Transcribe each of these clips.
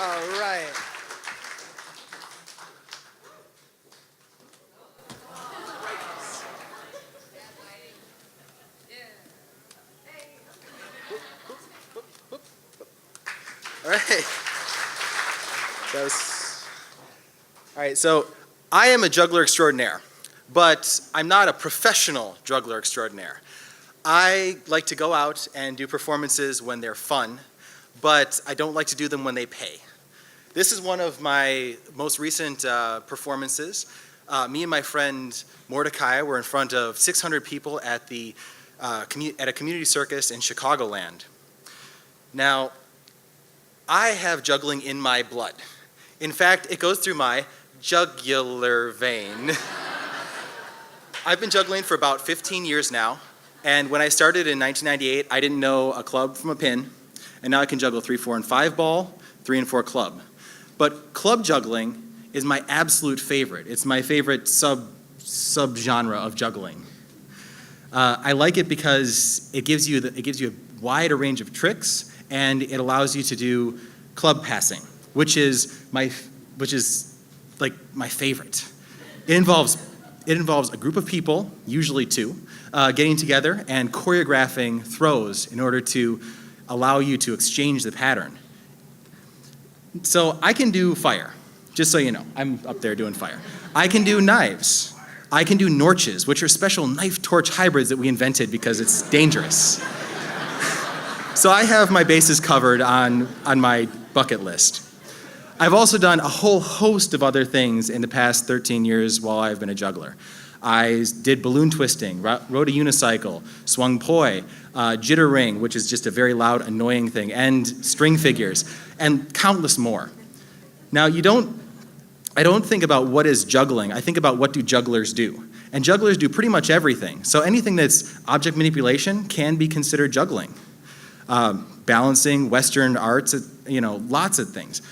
All right. All right. All right, so I am a juggler extraordinaire, but I'm not a professional juggler extraordinaire. I like to go out and do performances when they're fun, but I don't like to do them when they pay. This is one of my most recent performances. Me and my friend Mordecai were in front of 600 people at a community circus in Chicagoland. Now, I have juggling in my blood. In fact, it goes through my jugular vein. I've been juggling for about 15 years now, and when I started in 1998, I didn't know a club from a pin, and now I can juggle 3, 4, and 5 ball, 3 and 4 club. But club juggling is my absolute favorite. It's my favorite subgenre of juggling. I like it because it gives you a wider range of tricks, and it allows you to do club passing, which is like my favorite. It involves a group of people, usually 2, getting together and choreographing throws in order to allow you to exchange the pattern. So I can do fire, just so you know. I'm up there doing fire. I can do knives. I can do norches, which are special knife-torch hybrids that we invented because it's dangerous. So I have my bases covered on my bucket list. I've also done a whole host of other things in the past 13 years while I've been a juggler. I did balloon twisting, rode a unicycle, swung poi, jitter ring, which is just a very loud, annoying thing, and string figures, and countless more. Now, I don't think about what is juggling. I think about what do jugglers do. And jugglers do pretty much everything. So anything that's object manipulation can be considered juggling. Balancing, Western arts, lots of things.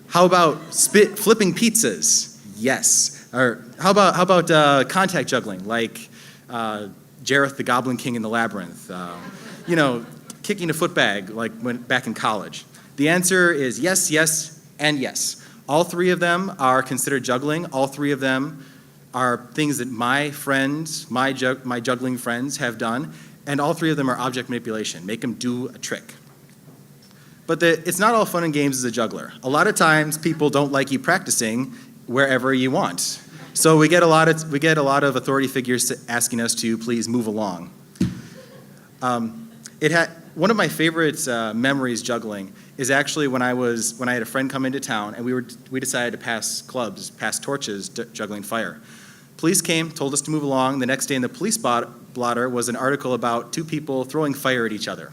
How about flipping pizzas? Yes. Or how about contact juggling, like Jareth the Goblin King in the Labyrinth? Kicking a footbag, like back in college. The answer is yes, yes, and yes. All 3 of them are considered juggling. All 3 of them are things that my friends, my juggling friends have done, and all 3 of them are object manipulation. Make them do a trick. But it's not all fun and games as a juggler. A lot of times people don't like you practicing wherever you want. So we get a lot of authority figures asking us to please move along. One of my favorite memories juggling is actually when I had a friend come into town and we decided to pass torches juggling fire. Police came, told us to move along. The next day in the police blotter was an article about 2 people throwing fire at each other.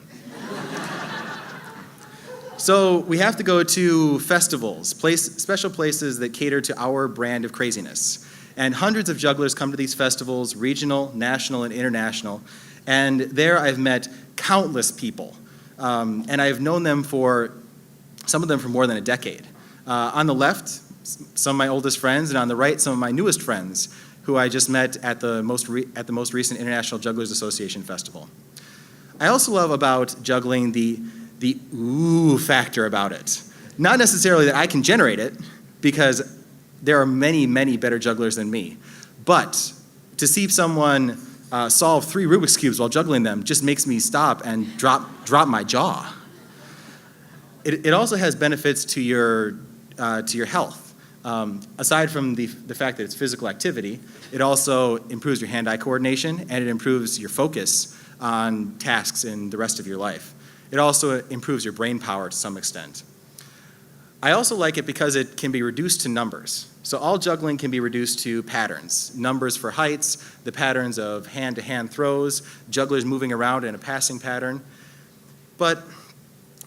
So we have to go to festivals, special places that cater to our brand of craziness. And hundreds of jugglers come to these festivals, regional, national, and international. And there I've met countless people. And I've known them some of them for more than a decade. On the left, some of my oldest friends, and on the right, some of my newest friends, who I just met at the most recent International Jugglers Association Festival. I also love about juggling the ooh factor about it. Not necessarily that I can generate it, because there are many, many better jugglers than me. But to see someone solve 3 Rubik's Cubes while juggling them just makes me stop and drop my jaw. It also has benefits to your health. Aside from the fact that it's physical activity, it also improves your hand-eye coordination, and it improves your focus on tasks in the rest of your life. It also improves your brain power to some extent. I also like it because it can be reduced to numbers. So all juggling can be reduced to patterns. Numbers for heights, the patterns of hand-to-hand throws, jugglers moving around in a passing pattern. But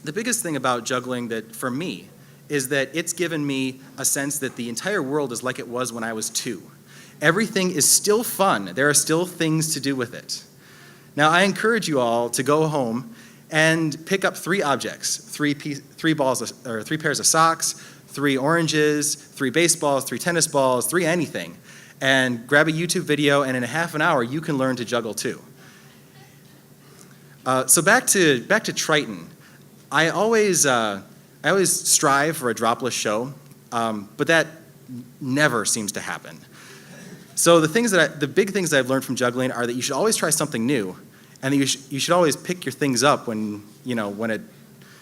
the biggest thing about juggling that, for me, is that it's given me a sense that the entire world is like it was when I was 2. Everything is still fun. There are still things to do with it. Now, I encourage you all to go home and pick up 3 objects, 3 pairs of socks, 3 oranges, 3 baseballs, 3 tennis balls, 3 anything, and grab a YouTube video, and in a half an hour, you can learn to juggle too. So back to Triton. I always I always strive for a dropless show, but that never seems to happen. So the big things that I've learned from juggling are that you should always try something new, and that you should always pick your things up when it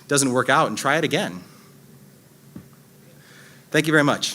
doesn't work out and try it again. Thank you very much.